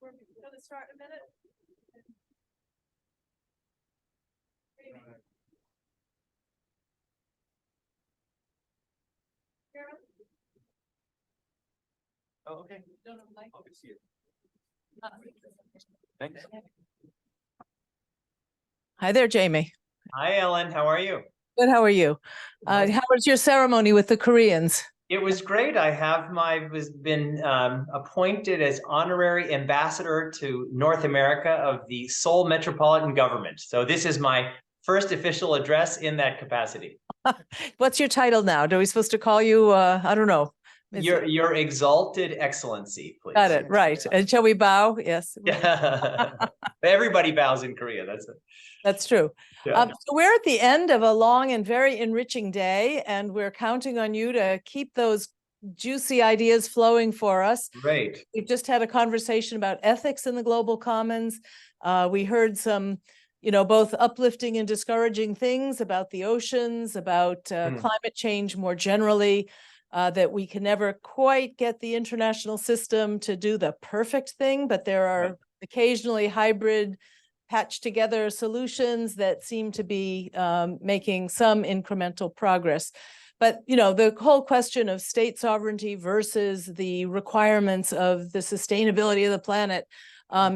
We're going to start in a minute. Oh, okay. Don't have a mic. I'll see it. Thanks. Hi there, Jamie. Hi, Ellen. How are you? Good. How are you? Nice. How was your ceremony with the Koreans? It was great. I have been appointed as honorary ambassador to North America of the Seoul Metropolitan Government. So this is my first official address in that capacity. What's your title now? Are we supposed to call you? I don't know. Your exalted excellency, please. Got it. Right. And shall we bow? Yes. Yeah. Everybody bows in Korea. That's it. That's true. Yeah. So we're at the end of a long and very enriching day, and we're counting on you to keep those juicy ideas flowing for us. Great. We've just had a conversation about ethics in the global commons. We heard some, both uplifting and discouraging things about the oceans, about climate change more generally, that we can never quite get the international system to do the perfect thing, but there are occasionally hybrid patched together solutions that seem to be making some incremental progress. But, the whole question of state sovereignty versus the requirements of the sustainability of the planet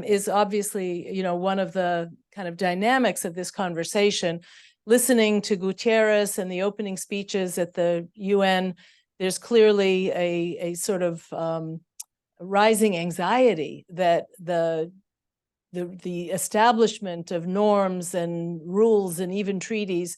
is obviously, one of the kind of dynamics of this conversation. Listening to Gutierrez and the opening speeches at the UN, there's clearly a sort of rising anxiety that the establishment of norms and rules and even treaties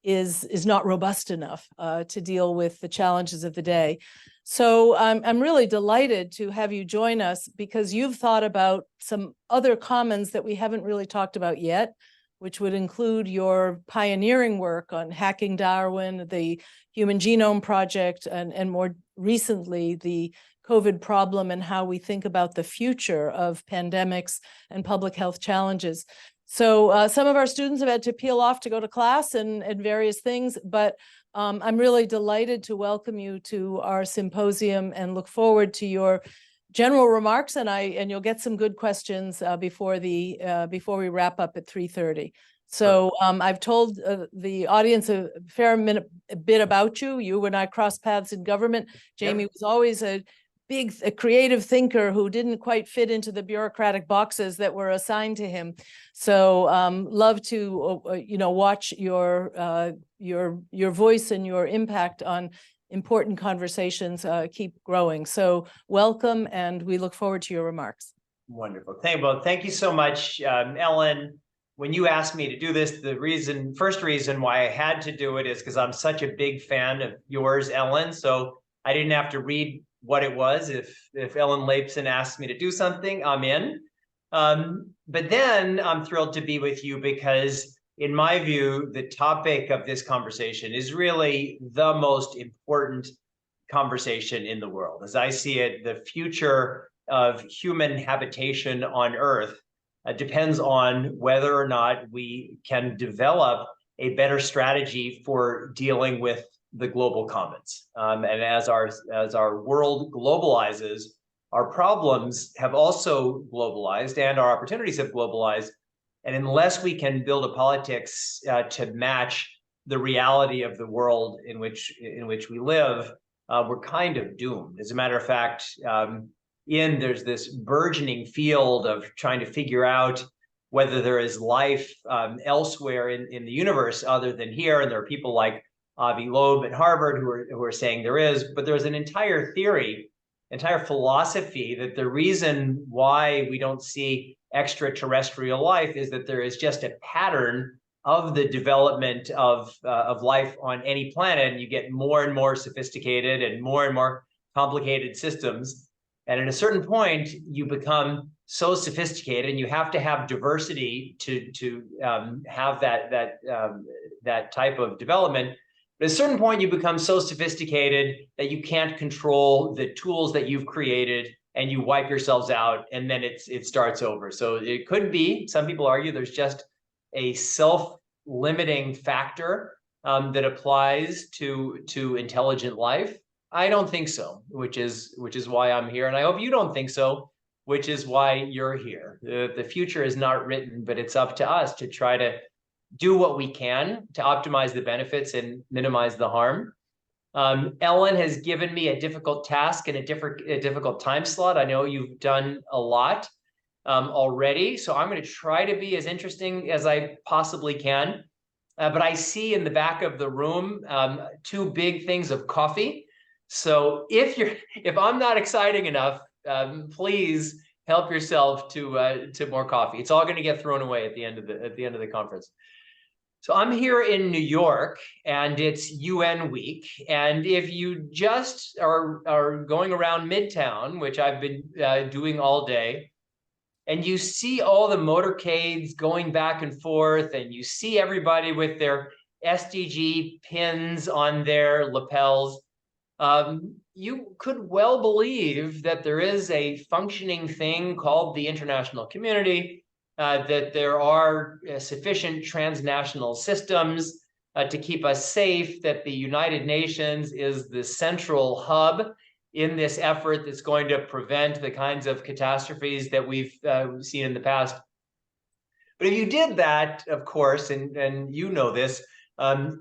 is not robust enough to deal with the challenges of the day. So I'm really delighted to have you join us because you've thought about some other commons that we haven't really talked about yet, which would include your pioneering work on hacking Darwin, the Human Genome Project, and more recently, the COVID problem and how we think about the future of pandemics and public health challenges. So some of our students have had to peel off to go to class and various things, but I'm really delighted to welcome you to our symposium and look forward to your general remarks, and you'll get some good questions before we wrap up at 3:30. So I've told the audience a bit about you. You and I crossed paths in government. Jamie was always a creative thinker who didn't quite fit into the bureaucratic boxes that were assigned to him. So love to watch your voice and your impact on important conversations keep growing. So welcome, and we look forward to your remarks. Wonderful. Thank you so much, Ellen. When you asked me to do this, the first reason why I had to do it is because I'm such a big fan of yours, Ellen. So I didn't have to read what it was. If Ellen Lapson asked me to do something, I'm in. But then I'm thrilled to be with you because, in my view, the topic of this conversation is really the most important conversation in the world. As I see it, the future of human habitation on Earth depends on whether or not we can develop a better strategy for dealing with the global commons. And as our world globalizes, our problems have also globalized and our opportunities have globalized. And unless we can build a politics to match the reality of the world in which we live, we're kind of doomed. As a matter of fact, there's this burgeoning field of trying to figure out whether there is life elsewhere in the universe other than here. And there are people like Avi Loeb at Harvard who are saying there is, but there's an entire philosophy that the reason why we don't see extraterrestrial life is that there is just a pattern of the development of life on any planet, and you get more and more sophisticated and more complicated systems. And at a certain point, you become so sophisticated, and you have to have diversity to have that type of development. But at a certain point, you become so sophisticated that you can't control the tools that you've created, and you wipe yourselves out, and then it starts over. So it could be, some people argue, there's just a self-limiting factor that applies to intelligent life. I don't think so, which is why I'm here, and I hope you don't think so, which is why you're here. The future is not written, but it's up to us to try to do what we can to optimize the benefits and minimize the harm. Ellen has given me a difficult task and a difficult time slot. I know you've done a lot already, so I'm going to try to be as interesting as I possibly can. But I see in the back of the room two big things of coffee. So if I'm not exciting enough, please help yourself to more coffee. It's all going to get thrown away at the end of the conference. So I'm here in New York, and it's UN week. And if you just are going around Midtown, which I've been doing all day, and you see all the motorcades going back and forth, and you see everybody with their SDG pins on their lapels, you could well believe that there is a functioning thing called the international community, that there are sufficient transnational systems to keep us safe, that the United Nations is the central hub in this effort that's going to prevent the kinds of catastrophes that we've seen in the past. But if you did that, of course, and you know this,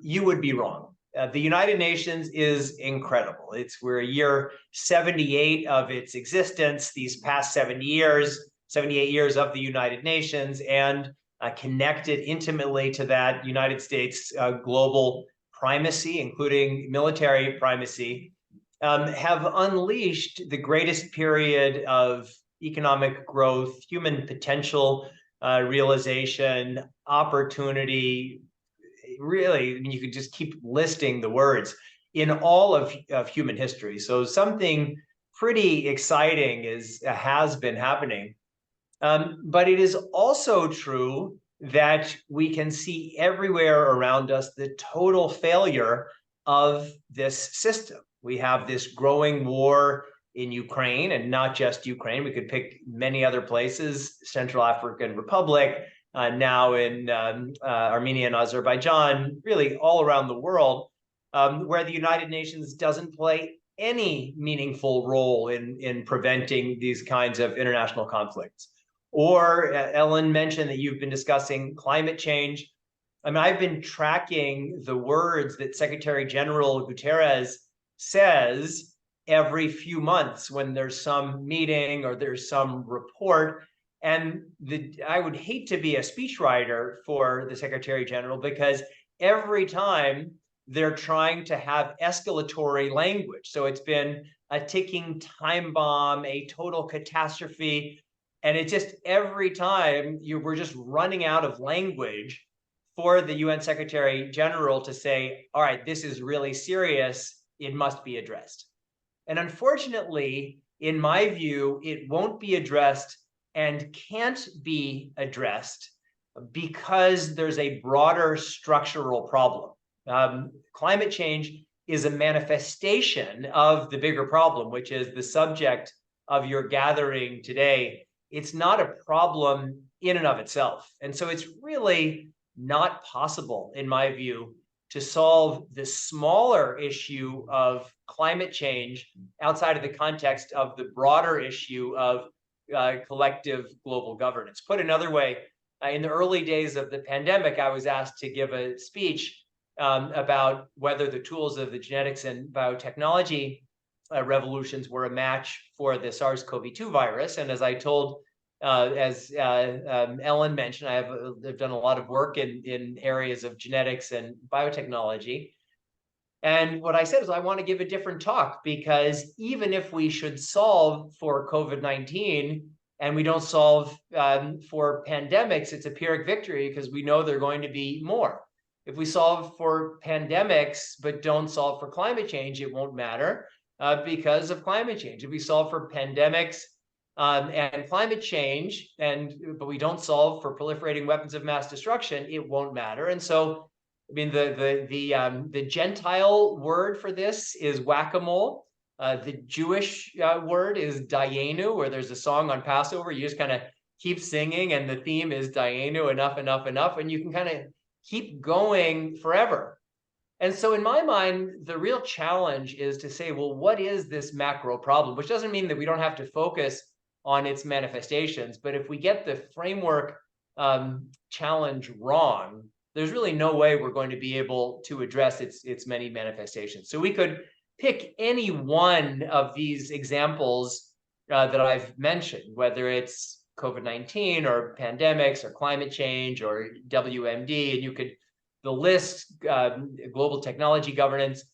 you would be wrong. The United Nations is incredible. We're a year 78 of its existence, these past 78 years of the United Nations, and connected intimately to that United States global primacy, including military primacy, have unleashed the greatest period of economic growth, human potential realization, opportunity. Really, I mean, you could just keep listing the words in all of human history. So something pretty exciting has been happening. But it is also true that we can see everywhere around us the total failure of this system. We have this growing war in Ukraine, and not just Ukraine. We could pick many other places, Central African Republic, now in Armenia and Azerbaijan, really all around the world, where the United Nations doesn't play any meaningful role in preventing these kinds of international conflicts. Or Ellen mentioned that you've been discussing climate change. I mean, I've been tracking the words that Secretary General Guterres says every few months when there's some meeting or there's some report. And I would hate to be a speechwriter for the Secretary General, because every time they're trying to have escalatory language. So it's been a ticking time bomb, a total catastrophe. And it just, every time we're just running out of language for the UN Secretary General to say, all right, this is really serious, it must be addressed. And unfortunately, in my view, it won't be addressed and can't be addressed because there's a broader structural problem. Climate change is a manifestation of the bigger problem, which is the subject of your gathering today. It's not a problem in and of itself. And so it's really not possible, in my view, to solve the smaller issue of climate change outside of the context of the broader issue of collective global governance. Put another way, in the early days of the pandemic, I was asked to give a speech about whether the tools of the genetics and biotechnology revolutions were a match for the SARS-CoV-2 virus. And as I told, as Ellen mentioned, I've done a lot of work in areas of genetics and biotechnology. And what I said is, I want to give a different talk, because even if we should solve for COVID-19 and we don't solve for pandemics, it's a Pyrrhic victory, because we know there are going to be more. If we solve for pandemics but don't solve for climate change, it won't matter, because of climate change. If we solve for pandemics and climate change, but we don't solve for proliferating weapons of mass destruction, it won't matter. And so, I mean, the Gentile word for this is whack-a-mole. The Jewish word is Dayenu, where there's a song on Passover. You just kind of keep singing, and the theme is Dayenu, enough, enough, enough, and you can kind of keep going forever. And so in my mind, the real challenge is to say, well, what is this macro problem? Which doesn't mean that we don't have to focus on its manifestations, but if we get the framework challenge wrong, there's really no way we're going to be able to address its many manifestations. So we could pick any one of these examples that I've mentioned, whether it's COVID-19 or pandemics or climate change or WMD, and you could the list, global technology governance,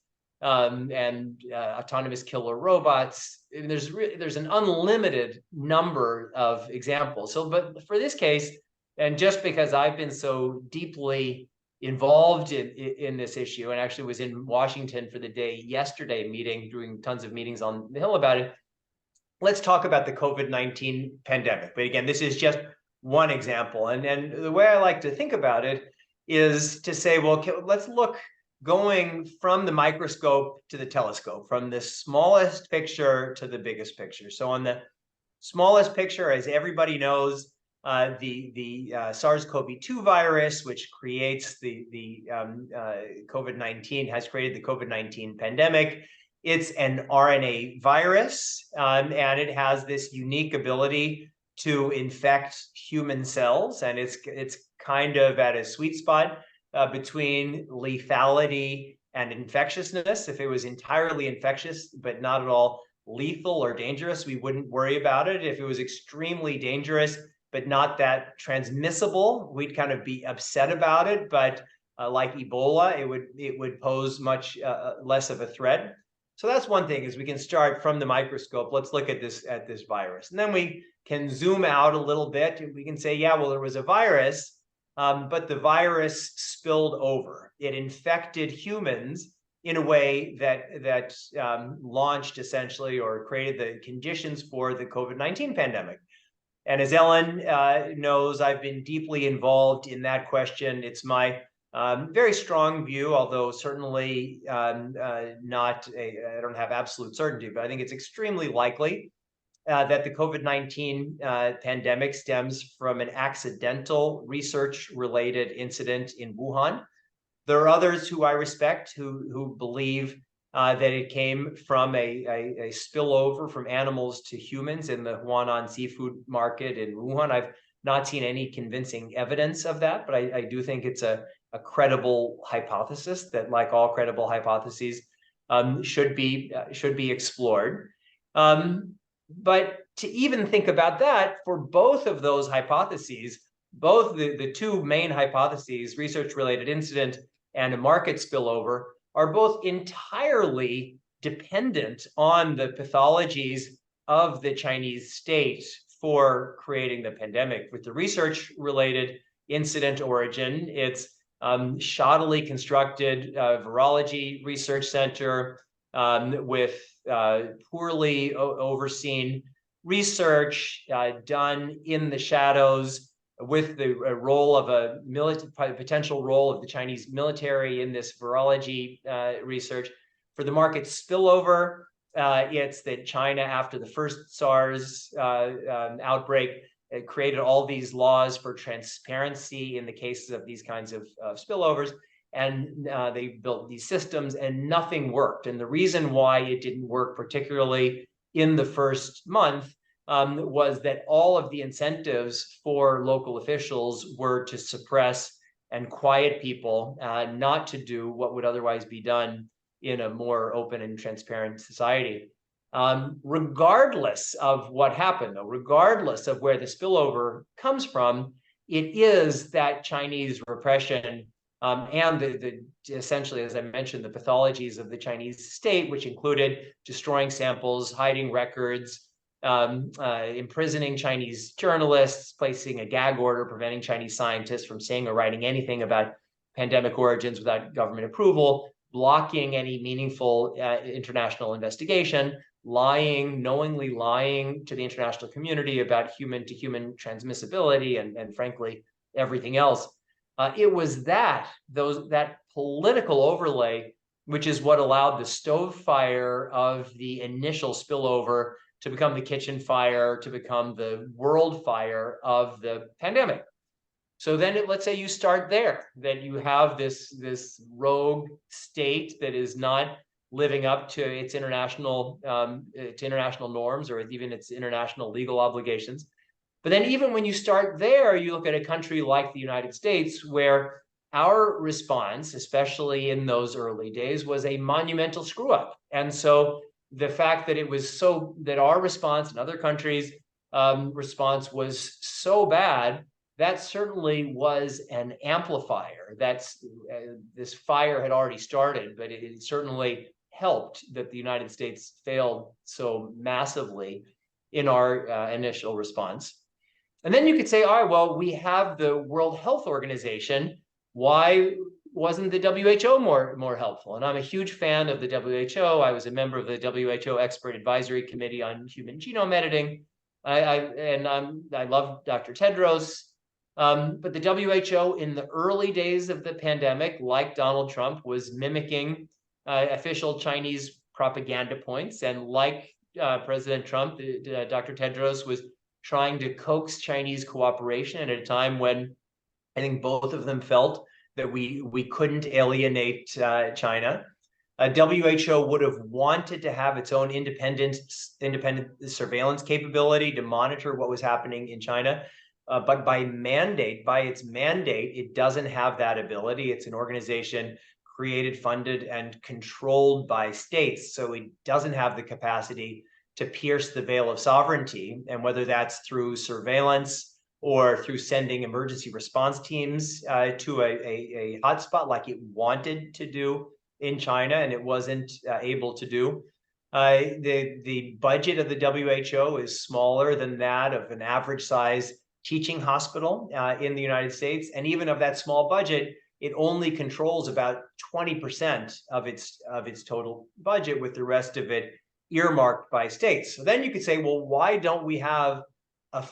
and autonomous killer robots. And there's an unlimited number of examples. So, but for this case, and just because I've been so deeply involved in this issue, and actually was in Washington for the day yesterday doing tons of meetings on the Hill about it, let's talk about the COVID-19 pandemic. But again, this is just one example. And the way I like to think about it is to say, well, let's look going from the microscope to the telescope, from the smallest picture to the biggest picture. So on the smallest picture, as everybody knows, the SARS-CoV-2 virus, which creates the COVID-19, has created the COVID-19 pandemic. It's an RNA virus, and it has this unique ability to infect human cells, and it's kind of at a sweet spot between lethality and infectiousness. If it was entirely infectious but not at all lethal or dangerous, we wouldn't worry about it. If it was extremely dangerous but not that transmissible, we'd kind of be upset about it. But like Ebola, it would pose much less of a threat. So that's one thing, is we can start from the microscope. Let's look at this virus, and then we can zoom out a little bit. We can say, yeah, well, there was a virus, but the virus spilled over. It infected humans in a way that launched essentially, or created the conditions for the COVID-19 pandemic. And as Ellen knows, I've been deeply involved in that question. It's my very strong view, although certainly I don't have absolute certainty, but I think it's extremely likely that the COVID-19 pandemic stems from an accidental research-related incident in Wuhan. There are others who I respect who believe that it came from a spillover from animals to humans in the Huanan seafood market in Wuhan. I've not seen any convincing evidence of that, but I do think it's a credible hypothesis that, like all credible hypotheses, should be explored. But to even think about that, for both of those hypotheses, both the two main hypotheses, research-related incident and a market spillover, are both entirely dependent on the pathologies of the Chinese state for creating the pandemic. With the research-related incident origin, it's shoddily constructed virology research center with poorly overseen research done in the shadows, with the role of a potential role of the Chinese military in this virology research. For the market spillover, it's that China, after the first SARS outbreak, it created all these laws for transparency in the cases of these kinds of spillovers. And they built these systems and nothing worked. And the reason why it didn't work, particularly in the first month, was that all of the incentives for local officials were to suppress and quiet people, not to do what would otherwise be done in a more open and transparent society. Regardless of what happened, though, regardless of where the spillover comes from, it is that Chinese repression and essentially, as I mentioned, the pathologies of the Chinese state, which included destroying samples, hiding records, imprisoning Chinese journalists, placing a gag order, preventing Chinese scientists from saying or writing anything about pandemic origins without government approval. blocking any meaningful international investigation, knowingly lying to the international community about human-to-human transmissibility and frankly, everything else. It was that political overlay, which is what allowed the stove fire of the initial spillover to become the kitchen fire, to become the world fire of the pandemic. So then let's say you start there, that you have this rogue state that is not living up to its international norms or even its international legal obligations. But then even when you start there, you look at a country like the United States, where our response, especially in those early days, was a monumental screw up. And so the fact that that our response and other countries' response was so bad, that certainly was an amplifier. This fire had already started, but it certainly helped that the United States failed so massively in our initial response. And then you could say, all right, well, we have the World Health Organization. Why wasn't the WHO more helpful? And I'm a huge fan of the WHO. I was a member of the WHO Expert Advisory Committee on Human Genome Editing. I love Dr. Tedros. But the WHO in the early days of the pandemic, like Donald Trump, was mimicking official Chinese propaganda points. And like President Trump, Dr. Tedros was trying to coax Chinese cooperation at a time when I think both of them felt that we couldn't alienate China. WHO would have wanted to have its own independent surveillance capability to monitor what was happening in China. But by its mandate, it doesn't have that ability. It's an organization created, funded, and controlled by states. So it doesn't have the capacity to pierce the veil of sovereignty. And whether that's through surveillance or through sending emergency response teams to a hotspot like it wanted to do in China, and it wasn't able to do. The budget of the WHO is smaller than that of an average size teaching hospital in the United States. And even of that small budget, it only controls about 20% of its total budget, with the rest of it earmarked by states. So then you could say, well, why don't we have a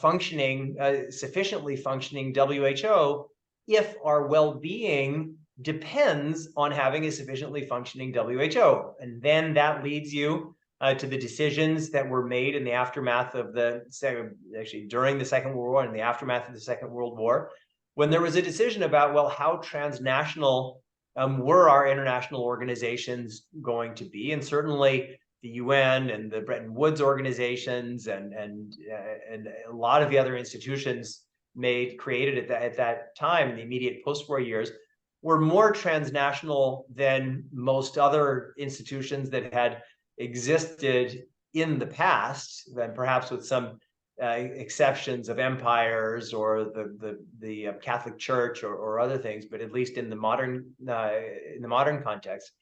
sufficiently functioning WHO if our well-being depends on having a sufficiently functioning WHO? And then that leads you to the decisions that were made in the aftermath of during the Second World War and the aftermath of the Second World War, when there was a decision about, well, how transnational were our international organizations going to be? And certainly the UN and the Bretton Woods organizations and a lot of the other institutions created at that time, in the immediate post-war years, were more transnational than most other institutions that had existed in the past, than perhaps with some exceptions of empires or the Catholic Church or other things, but at least in the modern context.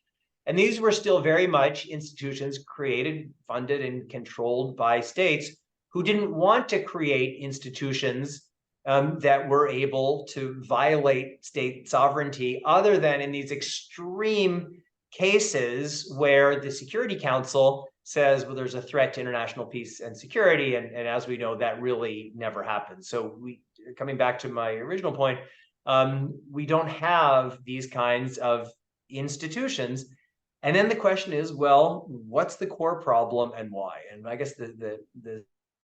And these were still very much institutions created, funded, and controlled by states who didn't want to create institutions that were able to violate state sovereignty, other than in these extreme cases where the Security Council says, well, there's a threat to international peace and security. And as we know, that really never happens. So coming back to my original point, we don't have these kinds of institutions. And then the question is, well, what's the core problem and why? And I guess the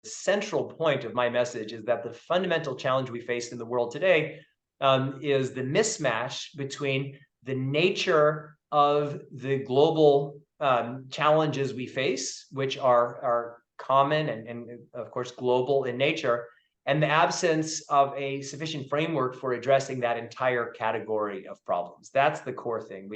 central point of my message is that the fundamental challenge we face in the world today is the mismatch between the nature of the global challenges we face, which are common and of course global in nature, and the absence of a sufficient framework for addressing that entire category of problems. That's the core thing.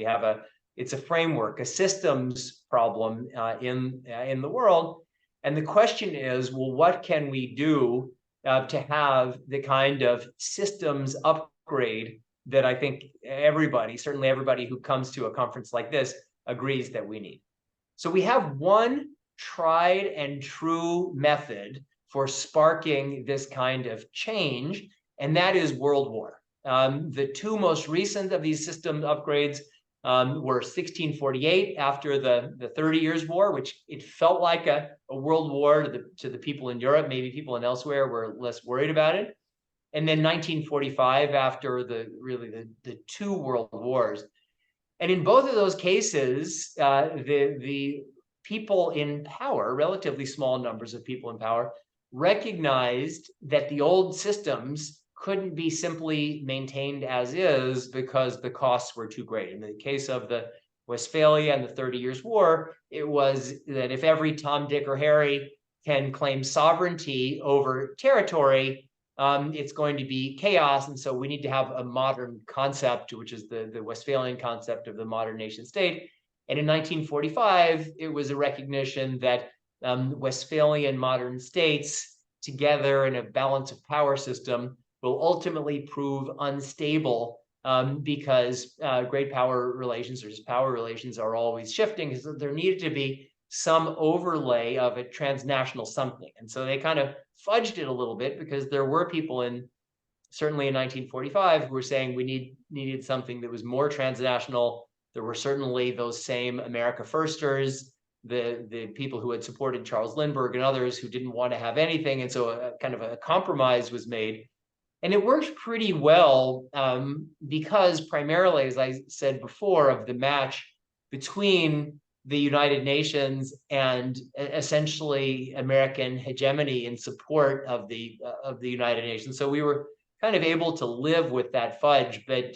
It's a framework, a systems problem in the world. And the question is, well, what can we do to have the kind of systems upgrade that I think certainly everybody who comes to a conference like this agrees that we need? So we have one tried and true method for sparking this kind of change, and that is world war. The two most recent of these system upgrades were 1648 after the 30 Years' War, which it felt like a world war to the people in Europe. Maybe people in elsewhere were less worried about it. And then 1945 after the two world wars. And in both of those cases, the people in power, relatively small numbers of people in power, recognized that the old systems couldn't be simply maintained as is because the costs were too great. In the case of the Westphalia and the 30 Years' War, it was that if every Tom, Dick, or Harry can claim sovereignty over territory, it's going to be chaos. And so we need to have a modern concept, which is the Westphalian concept of the modern nation state. And in 1945, it was a recognition that Westphalian modern states together in a balance of power system will ultimately prove unstable because great power relations or just power relations are always shifting. So there needed to be some overlay of a transnational something. And so they kind of fudged it a little bit because there were people certainly in 1945 who were saying we needed something that was more transnational. There were certainly those same America Firsters, the people who had supported Charles Lindbergh and others who didn't want to have anything. And so a kind of a compromise was made. And it worked pretty well because primarily, as I said before, of the match between the United Nations and essentially American hegemony in support of the United Nations. So we were kind of able to live with that fudge. But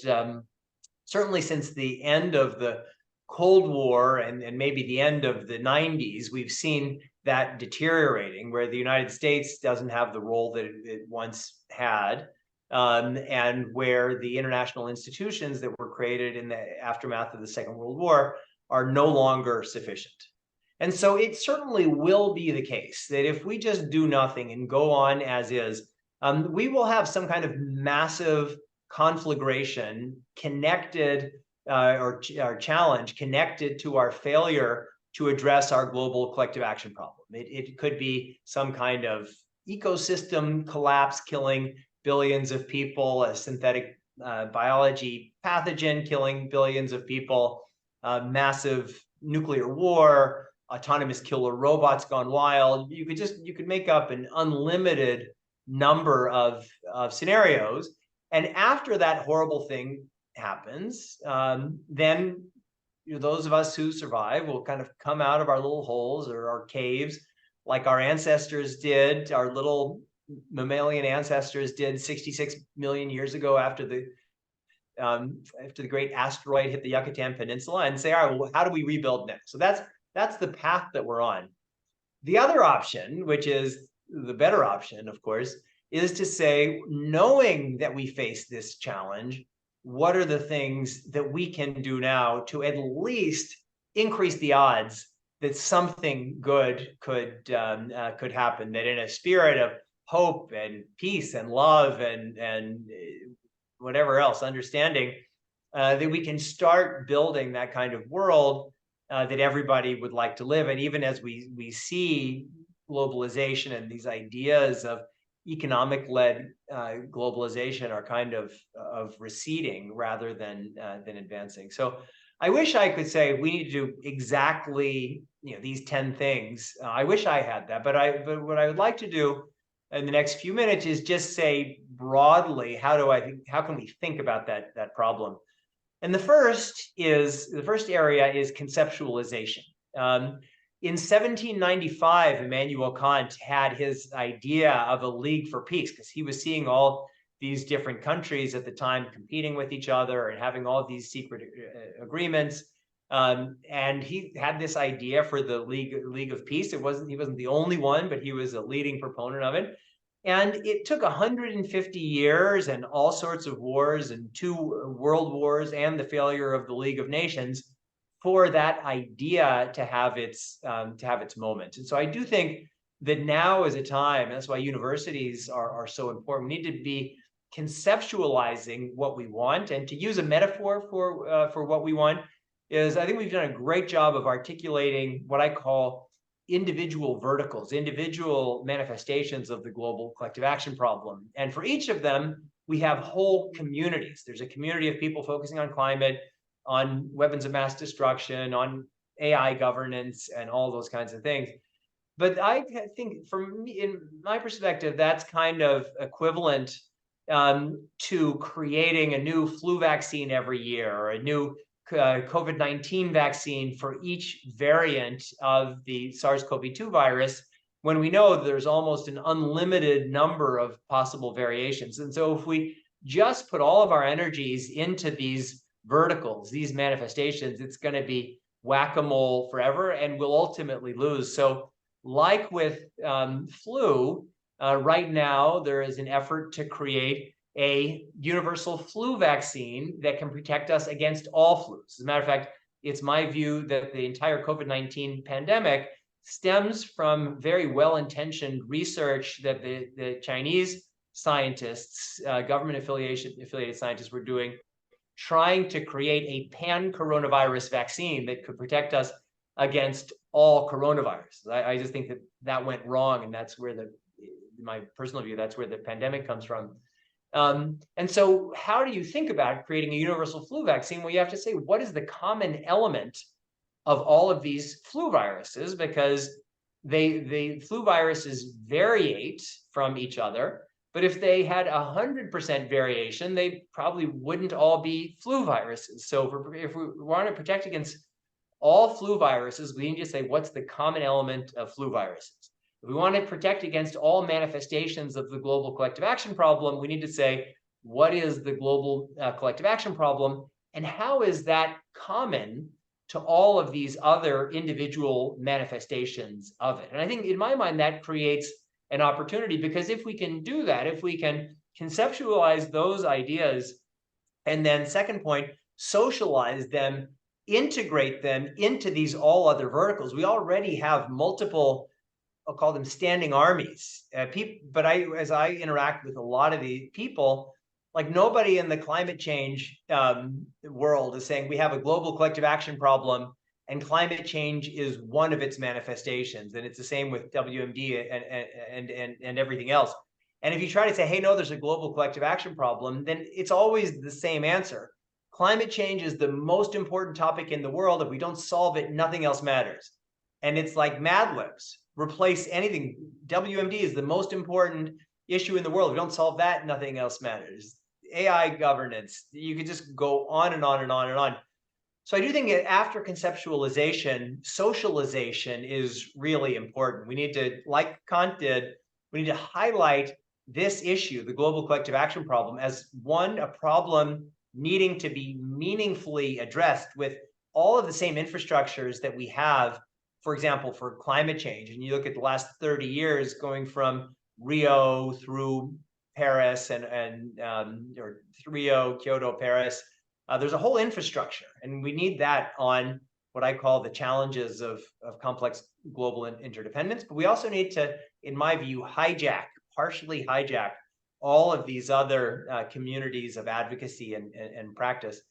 certainly since the end of the Cold War and maybe the end of the 90s, we've seen that deteriorating, where the United States doesn't have the role that it once had. And where the international institutions that were created in the aftermath of the Second World War are no longer sufficient. And so it certainly will be the case that if we just do nothing and go on as is, we will have some kind of massive conflagration connected or challenge connected to our failure to address our global collective action problem. It could be some kind of ecosystem collapse killing billions of people, a synthetic biology pathogen killing billions of people, massive nuclear war, autonomous killer robots gone wild. You could make up an unlimited number of scenarios. And after that horrible thing happens, then those of us who survive will kind of come out of our little holes or our caves like our ancestors did, our little mammalian ancestors did 66 million years ago after the great asteroid hit the Yucatan Peninsula, and say, all right, well, how do we rebuild next? So that's the path that we're on. The other option, which is the better option, of course, is to say, knowing that we face this challenge, what are the things that we can do now to at least increase the odds that something good could happen, that in a spirit of hope and peace and love and whatever else, understanding, that we can start building that kind of world that everybody would like to live in. Even as we see globalization and these ideas of economic-led globalization are kind of receding rather than advancing. So I wish I could say we need to do exactly these 10 things. I wish I had that, but what I would like to do in the next few minutes is just say broadly, how can we think about that problem? And the first area is conceptualization. In 1795, Immanuel Kant had his idea of a league for peace, because he was seeing all these different countries at the time competing with each other and having all these secret agreements. And he had this idea for the League of Peace. He wasn't the only one, but he was a leading proponent of it. And it took 150 years and all sorts of wars and 2 world wars and the failure of the League of Nations for that idea to have its moment. And so I do think that now is a time, that's why universities are so important. We need to be conceptualizing what we want. And to use a metaphor for what we want is, I think we've done a great job of articulating what I call individual verticals, individual manifestations of the global collective action problem. And for each of them, we have whole communities. There's a community of people focusing on climate, on weapons of mass destruction, on AI governance, and all those kinds of things. But I think, from me, in my perspective, that's kind of equivalent to creating a new flu vaccine every year, or a new COVID-19 vaccine for each variant of the SARS-CoV-2 virus, when we know there's almost an unlimited number of possible variations. And so if we just put all of our energies into these verticals, these manifestations, it's going to be whack-a-mole forever, and we'll ultimately lose. So like with flu, right now there is an effort to create a universal flu vaccine that can protect us against all flus. As a matter of fact, it's my view that the entire COVID-19 pandemic stems from very well-intentioned research that the Chinese scientists, government affiliated scientists, were doing, trying to create a pan-coronavirus vaccine that could protect us against all coronavirus. I just think that that went wrong, and that's where my personal view, that's where the pandemic comes from. And so how do you think about creating a universal flu vaccine? Well, you have to say, what is the common element of all of these flu viruses? Because the flu viruses variate from each other, but if they had 100% variation, they probably wouldn't all be flu viruses. So if we want to protect against all flu viruses, we need to say, what's the common element of flu viruses? If we want to protect against all manifestations of the global collective action problem, we need to say, what is the global collective action problem, and how is that common to all of these other individual manifestations of it? And I think, in my mind, that creates an opportunity, because if we can do that, if we can conceptualize those ideas, and then, second point, socialize them, integrate them into these all other verticals, we already have multiple, I'll call them standing armies. But as I interact with a lot of the people, like, nobody in the climate change world is saying we have a global collective action problem and climate change is one of its manifestations. And it's the same with WMD and everything else. And if you try to say, hey, no, there's a global collective action problem, then it's always the same answer. Climate change is the most important topic in the world. If we don't solve it, nothing else matters. And it's like Mad Libs. Replace anything. WMD is the most important issue in the world. If we don't solve that, nothing else matters. AI governance. You could just go on and on and on and on. So I do think that after conceptualization, socialization is really important. We need to, like Kant did, we need to highlight this issue, the global collective action problem, as a problem needing to be meaningfully addressed with all of the same infrastructures that we have, for example, for climate change. And you look at the last 30 years, going from Rio through Paris or Rio, Kyoto, Paris, there's a whole infrastructure, and we need that on what I call the challenges of complex global interdependence. But we also need to, in my view, partially hijack all of these other communities of advocacy and practice.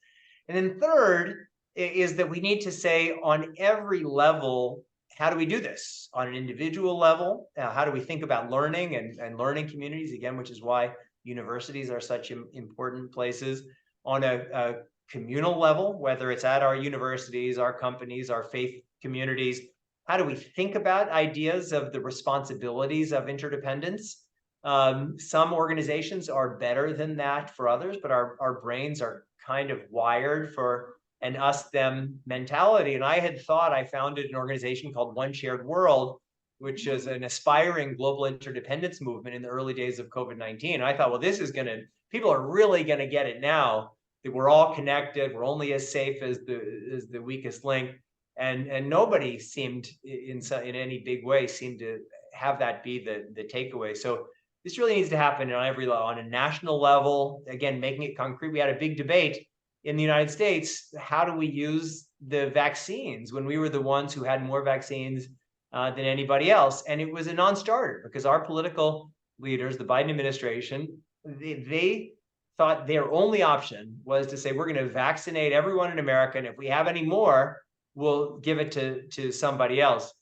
And then third is that we need to say, on every level, how do we do this? On an individual level, how do we think about learning and learning communities, again, which is why universities are such important places. On a communal level, whether it's at our universities, our companies, our faith communities, how do we think about ideas of the responsibilities of interdependence? Some organizations are better than that for others, but our brains are kind of wired for an us-them mentality. And I founded an organization called One Shared World, which is an aspiring global interdependence movement in the early days of COVID-19. And I thought, well, people are really going to get it now, that we're all connected, we're only as safe as the weakest link. And nobody seemed, in any big way, seemed to have that be the takeaway. So this really needs to happen on every level. On a national level, again, making it concrete. We had a big debate in the United States. How do we use the vaccines when we were the ones who had more vaccines than anybody else? And it was a non-starter, because our political leaders, the Biden administration, they thought their only option was to say, we're going to vaccinate everyone in America, and if we have any more, we'll give it to somebody else.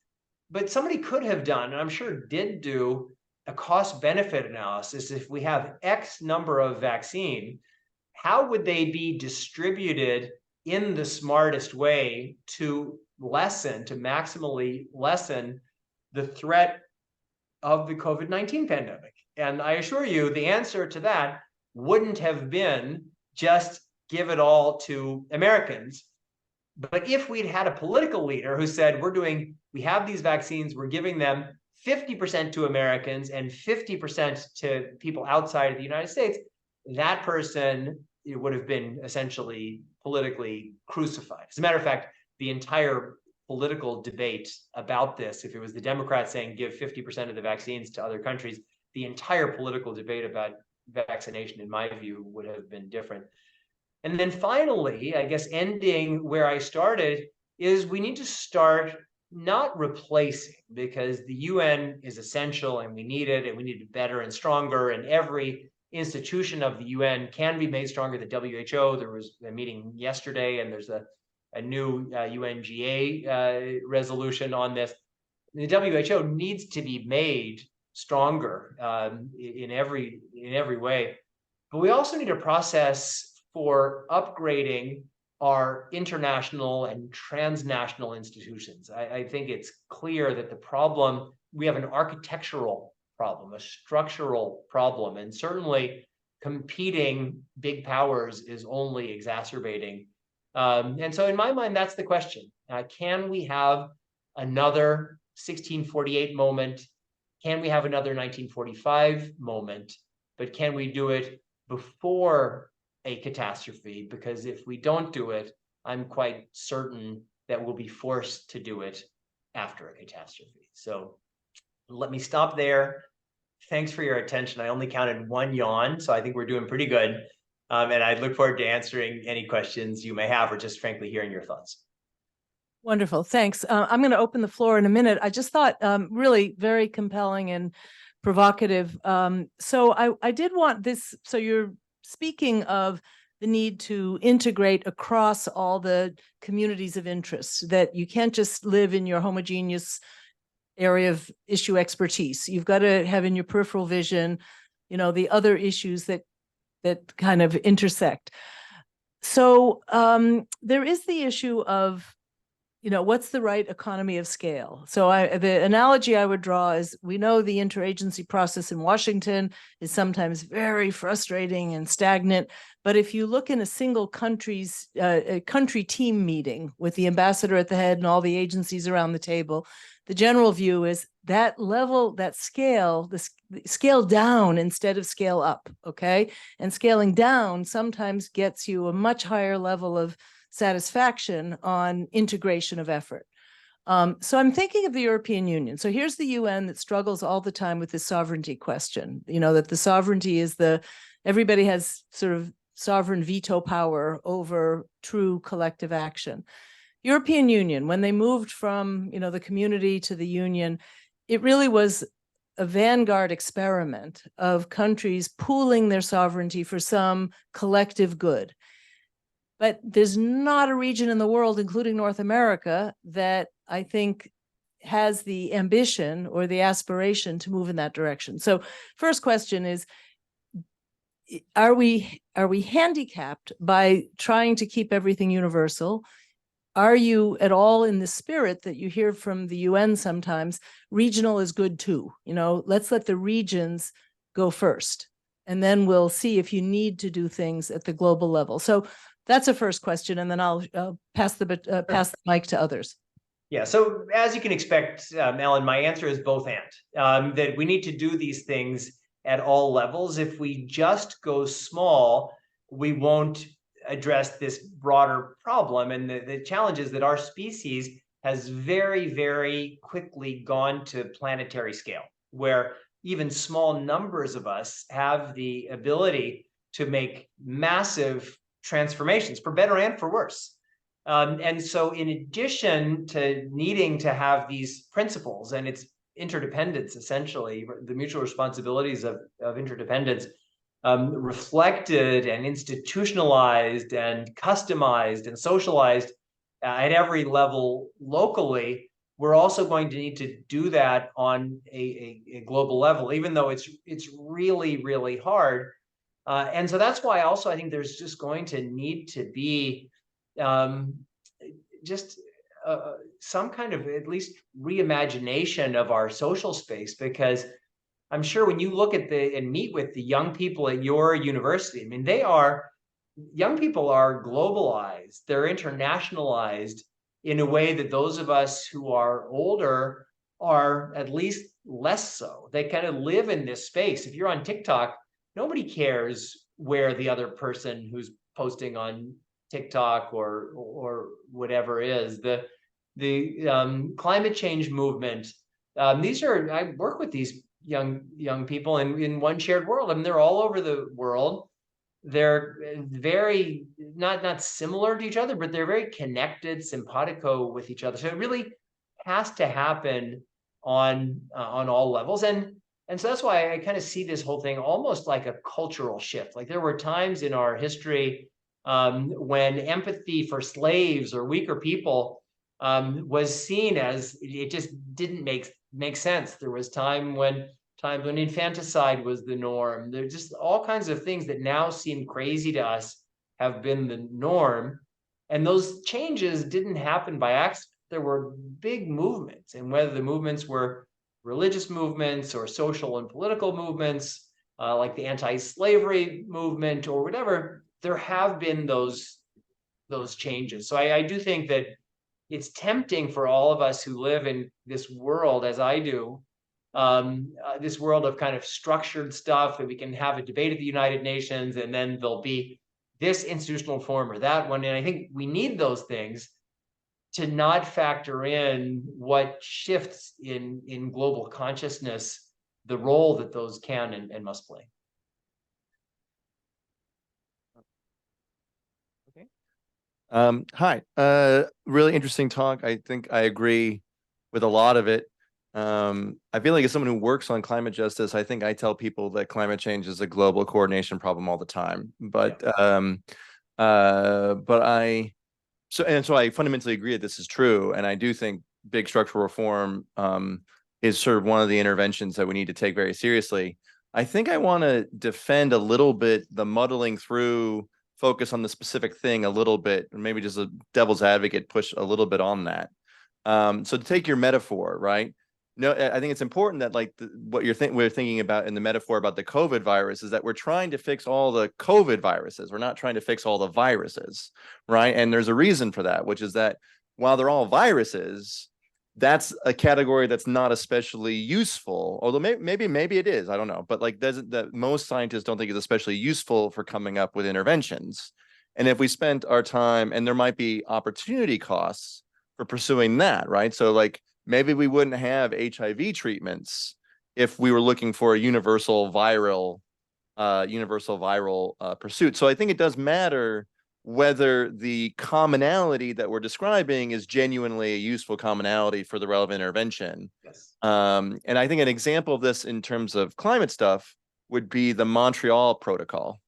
But somebody could have done, and I'm sure did do, a cost-benefit analysis. If we have X number of vaccine, how would they be distributed in the smartest way to maximally lessen the threat of the COVID-19 pandemic? And I assure you, the answer to that wouldn't have been just give it all to Americans. But if we'd had a political leader who said, we have these vaccines, we're giving them 50% to Americans and 50% to people outside of the United States, that person would have been essentially politically crucified. As a matter of fact, the entire political debate about this, if it was the Democrats saying give 50% of the vaccines to other countries, the entire political debate about vaccination, in my view, would have been different. And then finally, I guess ending where I started, is we need to start not replacing, because the UN is essential and we need it, and we need it better and stronger, and every institution of the UN can be made stronger. The WHO, there was a meeting yesterday, and there's a new UNGA resolution on this. The WHO needs to be made stronger in every way. But we also need a process for upgrading our international and transnational institutions. I think it's clear that we have an architectural problem, a structural problem, and certainly competing big powers is only exacerbating. And so in my mind, that's the question. Can we have another 1648 moment? Can we have another 1945 moment? But can we do it before a catastrophe? Because if we don't do it, I'm quite certain that we'll be forced to do it after a catastrophe. So let me stop there. Thanks for your attention. I only counted one yawn, so I think we're doing pretty good. And I look forward to answering any questions you may have, or just frankly hearing your thoughts. Wonderful, thanks. I'm going to open the floor in a minute. I just thought really very compelling and provocative. So I did want this, so you're speaking of the need to integrate across all the communities of interest, that you can't just live in your homogeneous area of issue expertise. You've got to have in your peripheral vision, the other issues that kind of intersect. So there is the issue of, what's the right economy of scale? So the analogy I would draw is, we know the interagency process in Washington is sometimes very frustrating and stagnant. But if you look in a single country's a country team meeting with the ambassador at the head and all the agencies around the table, the general view is that level, that scale, scale down instead of scale up, okay? And scaling down sometimes gets you a much higher level of satisfaction on integration of effort. So I'm thinking of the European Union. So here's the UN that struggles all the time with this sovereignty question, that the sovereignty is everybody has sort of sovereign veto power over true collective action. European Union, when they moved from, the community to the union, it really was a vanguard experiment of countries pooling their sovereignty for some collective good. But there's not a region in the world, including North America, that I think has the ambition or the aspiration to move in that direction. So first question is, are we handicapped by trying to keep everything universal? Are you at all in the spirit that you hear from the UN sometimes, regional is good too? Let's let the regions go first, and then we'll see if you need to do things at the global level. So that's a first question, and then I'll pass the mic to others. Yeah, so as you can expect, Ellen, my answer is both and. That we need to do these things at all levels. If we just go small, we won't address this broader problem. And the challenge is that our species has very, very quickly gone to planetary scale, where even small numbers of us have the ability to make massive transformations, for better and for worse. And so in addition to needing to have these principles and its interdependence, essentially, the mutual responsibilities of interdependence, reflected and institutionalized and customized and socialized at every level locally, we're also going to need to do that on a global level, even though it's really, really hard. And so that's why also I think there's just going to need to be just some kind of at least reimagination of our social space, because I'm sure when you look at and meet with the young people at your university, I mean, young people are globalized, they're internationalized in a way that those of us who are older are at least less so. They kind of live in this space. If you're on TikTok, nobody cares where the other person who's posting on TikTok or whatever is. The climate change movement. I work with these young people in one shared world. I mean, they're all over the world. They're very not similar to each other, but they're very connected, simpatico with each other. So it really has to happen on all levels. And so that's why I kind of see this whole thing almost like a cultural shift. Like there were times in our history when empathy for slaves or weaker people was seen as, it just didn't make sense. There was times when infanticide was the norm. There's just all kinds of things that now seem crazy to us have been the norm. And those changes didn't happen by accident. There were big movements, and whether the movements were religious movements or social and political movements, like the anti-slavery movement or whatever, there have been those changes. So I do think that it's tempting for all of us who live in this world, as I do, this world of kind of structured stuff, that we can have a debate at the United Nations, and then there'll be this institutional form or that one. And I think we need those things to not factor in what shifts in global consciousness, the role that those can and must play. Hi, really interesting talk. I think I agree with a lot of it. I feel like as someone who works on climate justice, I think I tell people that climate change is a global coordination problem all the time. But so I fundamentally agree that this is true, and I do think big structural reform is sort of one of the interventions that we need to take very seriously. I think I want to defend a little bit the muddling through, focus on the specific thing a little bit, and maybe just a devil's advocate push a little bit on that. So to take your metaphor, right? No, I think it's important that like what we're thinking about in the metaphor about the COVID virus is that we're trying to fix all the COVID viruses. We're not trying to fix all the viruses, right? And there's a reason for that, which is that while they're all viruses, that's a category that's not especially useful. Although maybe it is, I don't know. But like that most scientists don't think is especially useful for coming up with interventions. And if we spent our time, and there might be opportunity costs for pursuing that, right? So like maybe we wouldn't have HIV treatments if we were looking for a universal viral pursuit. So I think it does matter whether the commonality that we're describing is genuinely a useful commonality for the relevant intervention. Yes. And I think an example of this in terms of climate stuff would be the Montreal Protocol,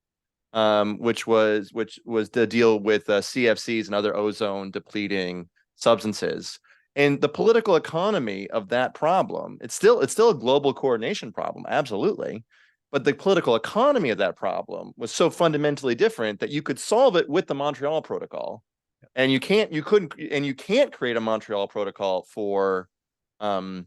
which was to deal with CFCs and other ozone depleting substances. And the political economy of that problem, it's still a global coordination problem, absolutely. But the political economy of that problem was so fundamentally different that you could solve it with the Montreal Protocol, and you can't create a Montreal Protocol for climate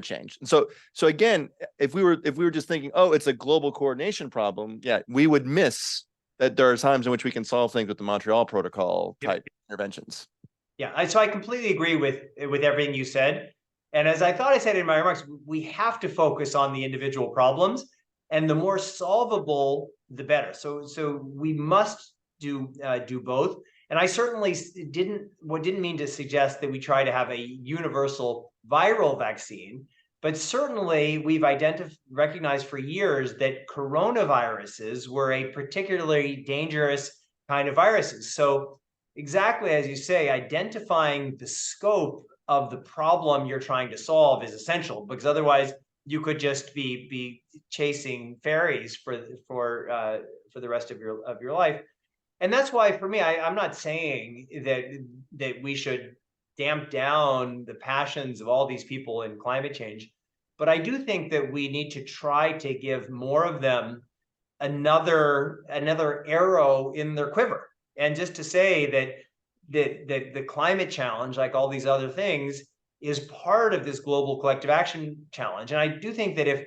change. And so again, if we were just thinking, oh, it's a global coordination problem, yeah, we would miss that there are times in which we can solve things with the Montreal Protocol type interventions. Yeah, so I completely agree with everything you said. And as I thought I said in my remarks, we have to focus on the individual problems, and the more solvable, the better. So we must do both. And I certainly didn't mean to suggest that we try to have a universal viral vaccine, but certainly we've recognized for years that coronaviruses were a particularly dangerous kind of viruses. So exactly as you say, identifying the scope of the problem you're trying to solve is essential, because otherwise you could just be chasing fairies for the rest of your life. And that's why, for me, I'm not saying that we should damp down the passions of all these people in climate change, but I do think that we need to try to give more of them another arrow in their quiver. And just to say that the climate challenge, like all these other things, is part of this global collective action challenge. And I do think that if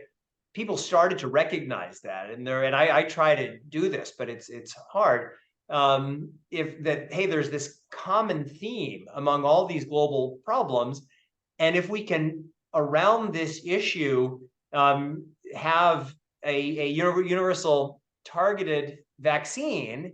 people started to recognize that, and I try to do this, but it's hard. If that, hey, there's this common theme among all these global problems, and if we can around this issue have a universal targeted vaccine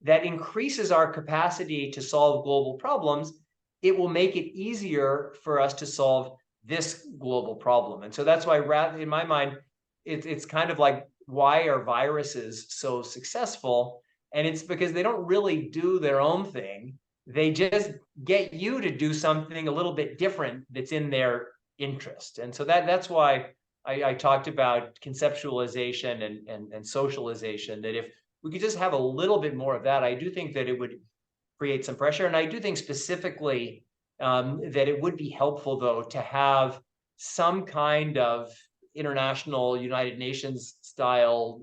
that increases our capacity to solve global problems, it will make it easier for us to solve this global problem. And so that's why, in my mind, it's kind of like, why are viruses so successful? And it's because they don't really do their own thing. They just get you to do something a little bit different that's in their interest. And so that's why I talked about conceptualization and socialization, that if we could just have a little bit more of that, I do think that it would create some pressure. And I do think specifically that it would be helpful, though, to have some kind of international United Nations style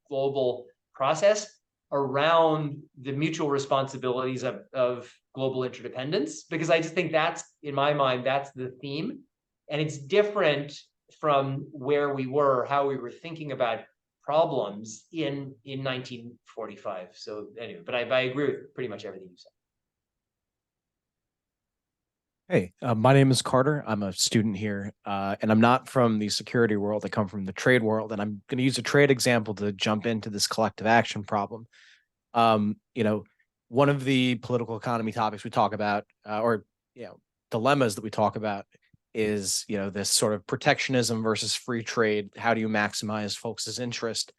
global process around the mutual responsibilities of global interdependence, because I just think that's, in my mind, that's the theme. And it's different from where we were, how we were thinking about problems in 1945. So anyway, but I agree with pretty much everything you said. Hey, my name is Carter. I'm a student here, and I'm not from the security world. I come from the trade world, and I'm going to use a trade example to jump into this collective action problem. One of the political economy topics we talk about, dilemmas that we talk about, is this sort of protectionism versus free trade. How do you maximize folks' interest?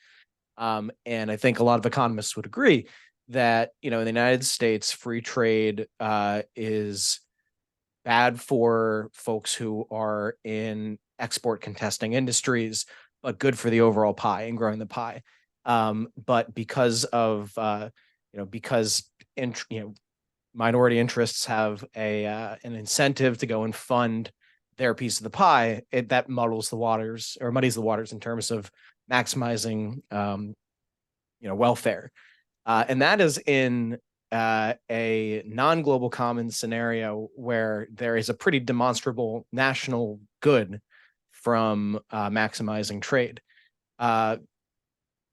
And I think a lot of economists would agree that in the United States, free trade is bad for folks who are in export contesting industries, but good for the overall pie and growing the pie. But because of minority interests have an incentive to go and fund their piece of the pie, that muddies the waters in terms of maximizing welfare, and that is in a non-global commons scenario where there is a pretty demonstrable national good from maximizing trade.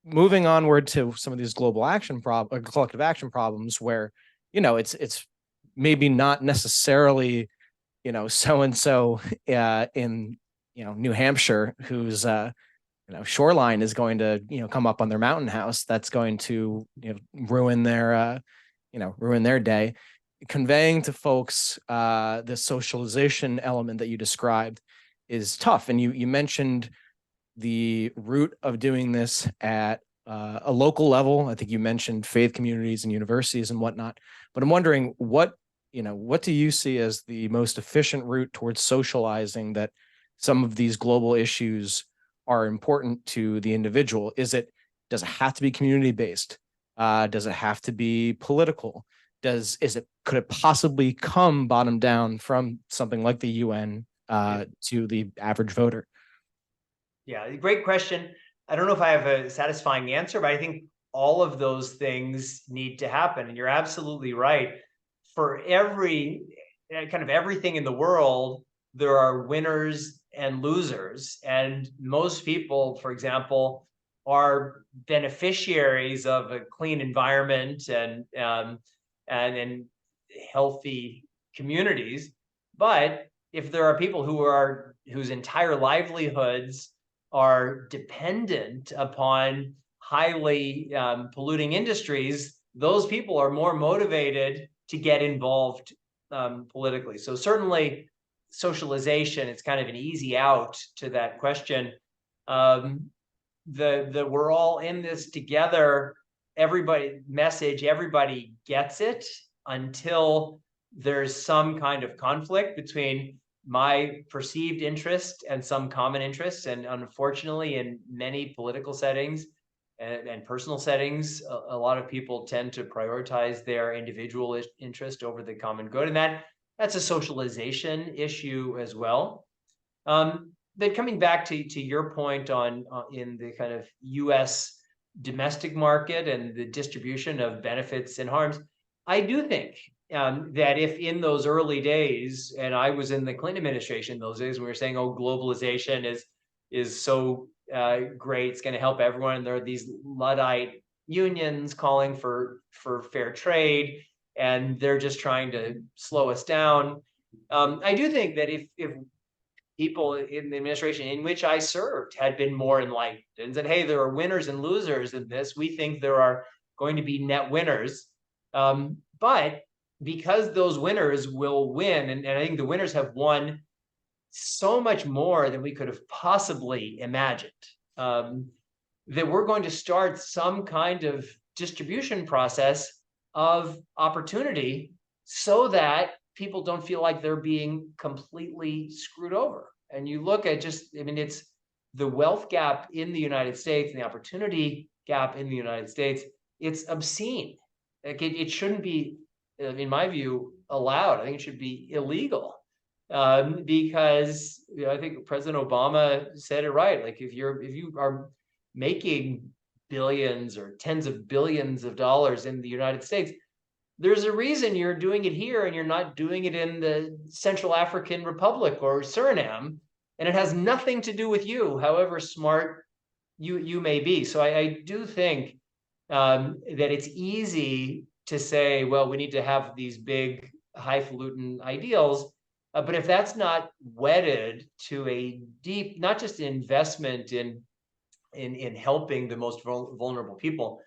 Moving onward to some of these global action collective action problems, where it's maybe not necessarily so and so in New Hampshire whose shoreline is going to come up on their mountain house that's going to ruin their day. Conveying to folks the socialization element that you described is tough. And you mentioned the root of doing this at a local level. I think you mentioned faith communities and universities and whatnot. But I'm wondering, what do you see as the most efficient route towards socializing that some of these global issues are important to the individual? Does it have to be community-based? Does it have to be political? Could it possibly come bottom down from something like the UN to the average voter? Yeah, great question. I don't know if I have a satisfying answer, but I think all of those things need to happen. And you're absolutely right. For everything in the world, there are winners and losers. And most people, for example, are beneficiaries of a clean environment and healthy communities. But if there are people whose entire livelihoods are dependent upon highly polluting industries, those people are more motivated to get involved politically. So certainly socialization, it's kind of an easy out to that question. We're all in this together, everybody gets it, until there's some kind of conflict between my perceived interest and some common interests. And unfortunately, in many political settings and personal settings, a lot of people tend to prioritize their individual interest over the common good. And that's a socialization issue as well. Then coming back to your point in the kind of US domestic market and the distribution of benefits and harms. I do think that if in those early days, and I was in the Clinton administration those days, we were saying, "Oh, globalization is so great; it's going to help everyone." And there are these Luddite unions calling for fair trade, and they're just trying to slow us down. I do think that if people in the administration in which I served had been more enlightened and said, "Hey, there are winners and losers in this. We think there are going to be net winners." But because those winners will win, and I think the winners have won so much more than we could have possibly imagined, that we're going to start some kind of distribution process of opportunity so that people don't feel like they're being completely screwed over. And you look at it's the wealth gap in the United States and the opportunity gap in the United States. It's obscene. Like it shouldn't be, in my view, allowed. I think it should be illegal. Because I think President Obama said it right. Like if you are making billions or tens of billions of dollars in the United States, there's a reason you're doing it here and you're not doing it in the Central African Republic or Suriname, and it has nothing to do with you, however smart you may be. So I do think that it's easy to say, well, we need to have these big highfalutin ideals, but if that's not wedded to a deep, not just investment in helping the most vulnerable people,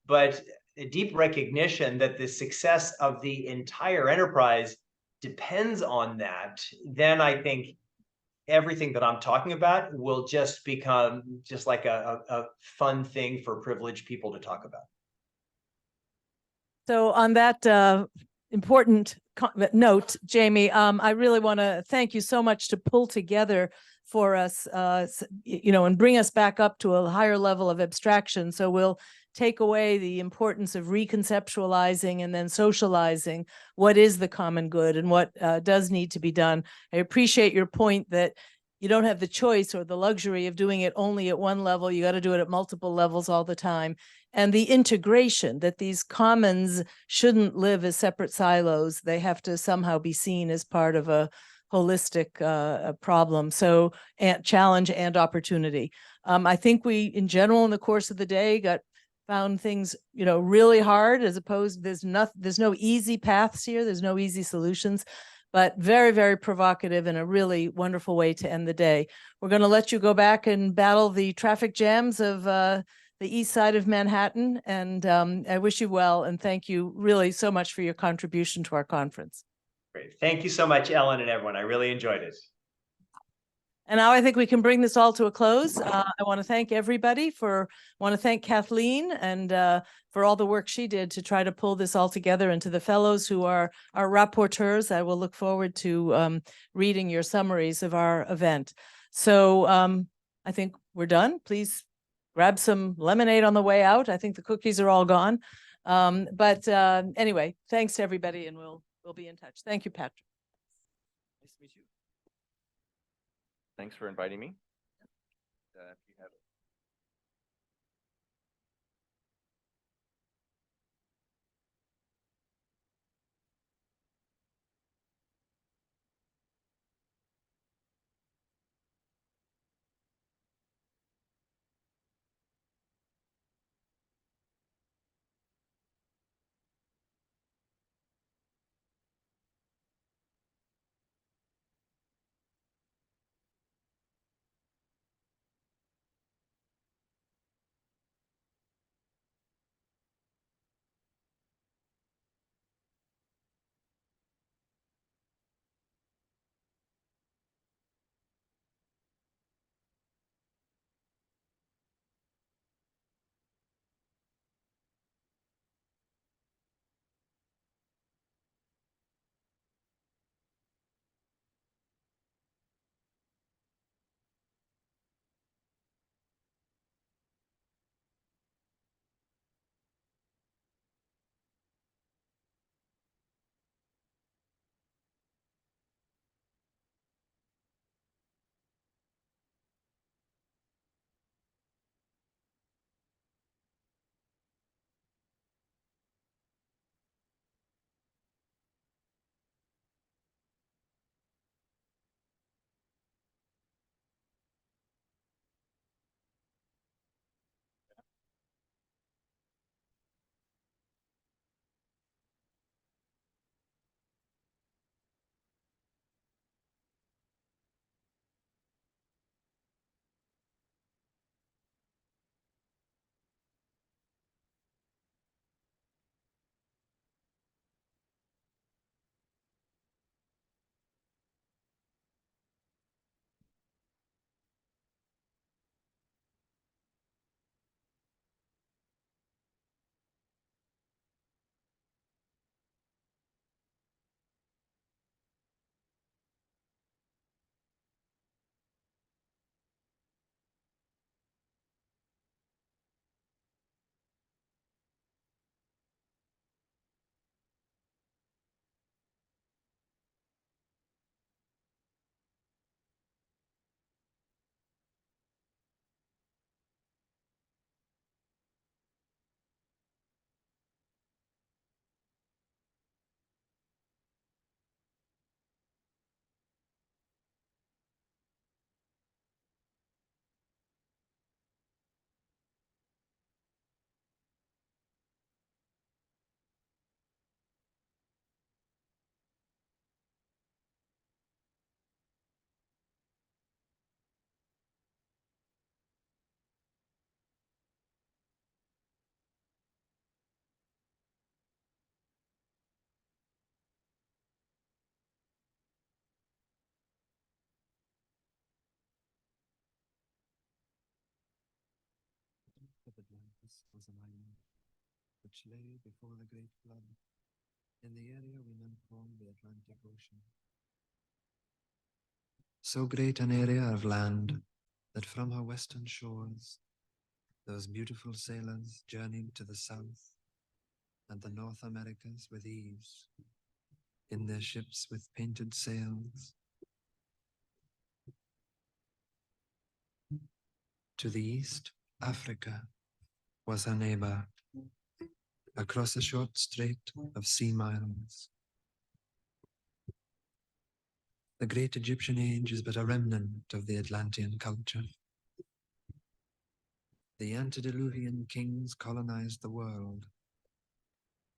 but a deep recognition that the success of the entire enterprise depends on that, then I think everything that I'm talking about will just become just like a fun thing for privileged people to talk about. So on that important note, Jamie, I really want to thank you so much to pull together for us, and bring us back up to a higher level of abstraction. So we'll take away the importance of reconceptualizing and then socializing what is the common good and what does need to be done. I appreciate your point that you don't have the choice or the luxury of doing it only at one level. You got to do it at multiple levels all the time. And the integration, that these commons shouldn't live as separate silos. They have to somehow be seen as part of a holistic problem. So challenge and opportunity. I think we, in general, in the course of the day, found things, really hard, as opposed, there's no easy paths here. There's no easy solutions, but very, very provocative and a really wonderful way to end the day. We're going to let you go back and battle the traffic jams of the east side of Manhattan. And I wish you well. And thank you really so much for your contribution to our conference. Great. Thank you so much, Ellen and everyone. I really enjoyed it. And now I think we can bring this all to a close. I want to thank everybody want to thank Kathleen and for all the work she did to try to pull this all together, and to the fellows who are our rapporteurs. I will look forward to reading your summaries of our event. So I think we're done. Please grab some lemonade on the way out. I think the cookies are all gone. But anyway, thanks to everybody, and we'll be in touch. Thank you, Patrick. Nice to meet you. Thanks for inviting me. If you have Atlantis was an island which lay before the Great Flood in the area we now call the Atlantic Ocean. So great an area of land that from her western shores those beautiful sailors journeyed to the south and the North Americas with ease in their ships with painted sails. To the east, Africa was her neighbor, across a short strait of sea miles. The great Egyptian age is but a remnant of the Atlantean culture. The antediluvian kings colonized the world.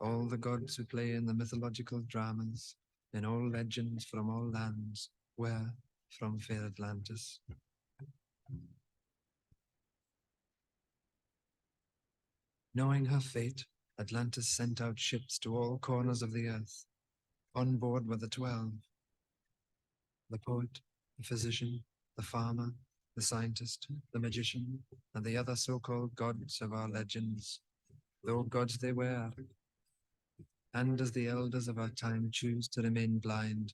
All the gods who play in the mythological dramas, in all legends from all lands, were from fair Atlantis. Knowing her fate, Atlantis sent out ships to all corners of the earth. On board were the 12. The poet, the physician, the farmer, the scientist, the magician, and the other so-called gods of our legends, though gods they were. And as the elders of our time choose to remain blind,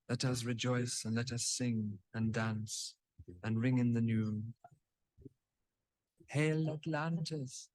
let us rejoice and let us sing and dance and ring in the new. Hail Atlantis!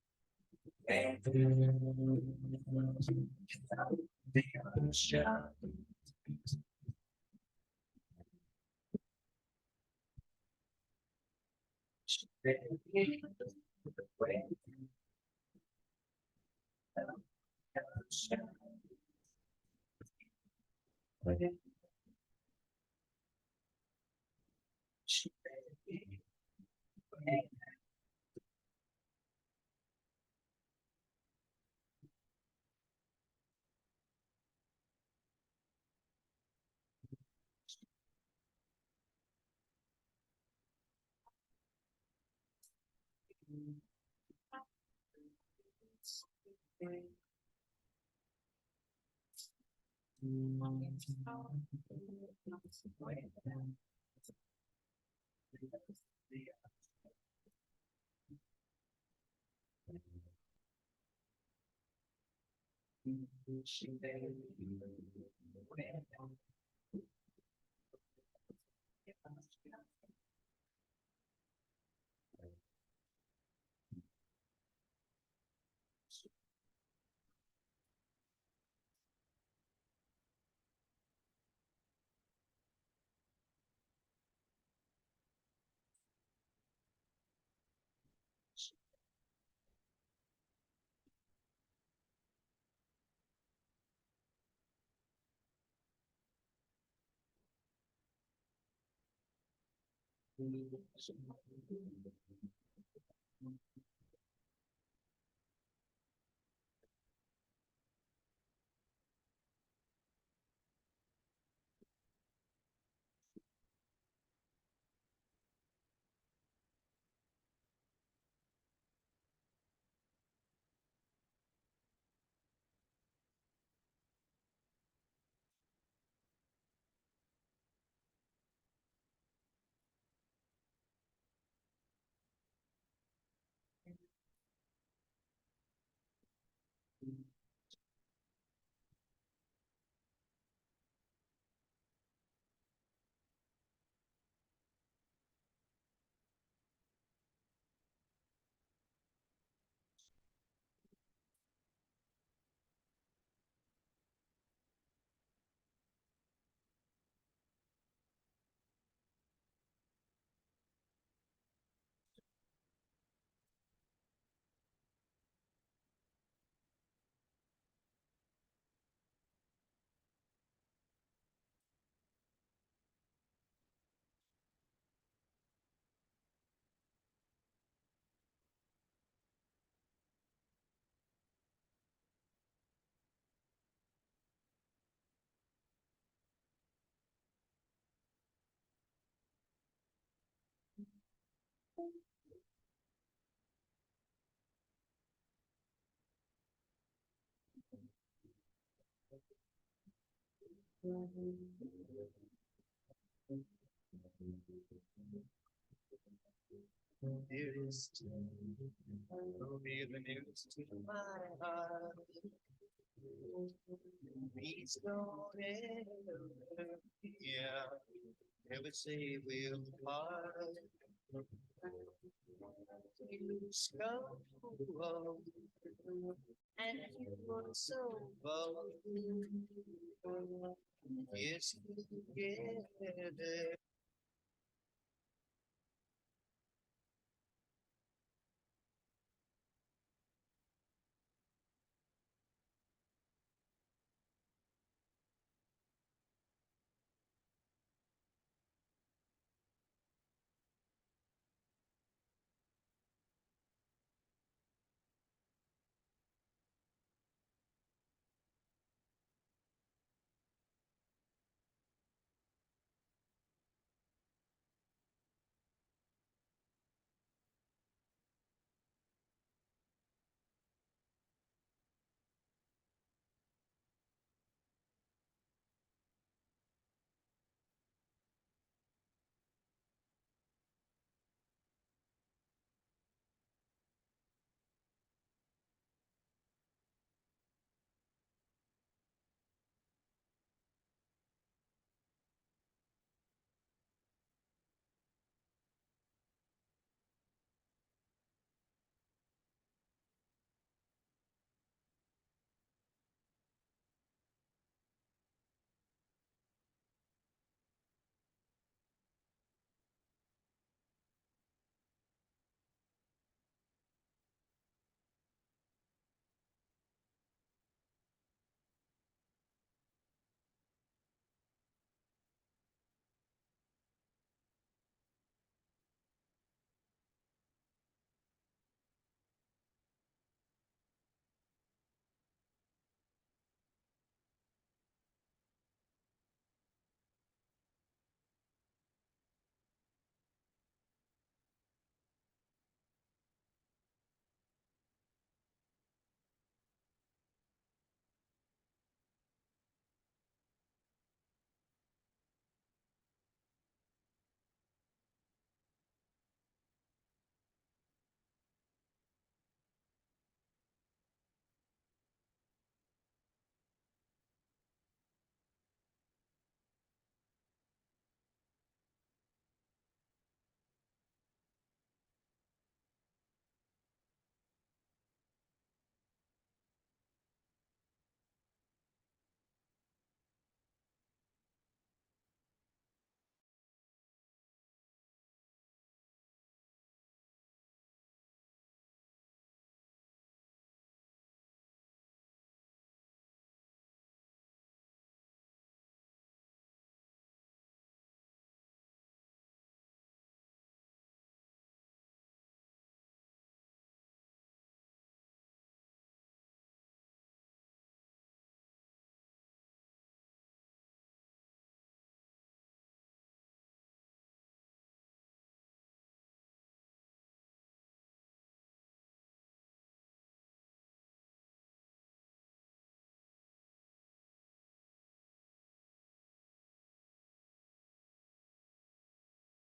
Dearest, will be the news to my heart. Please don't ever, yeah, ever say we'll part. You scoffed, and you were so bold. Yes, together.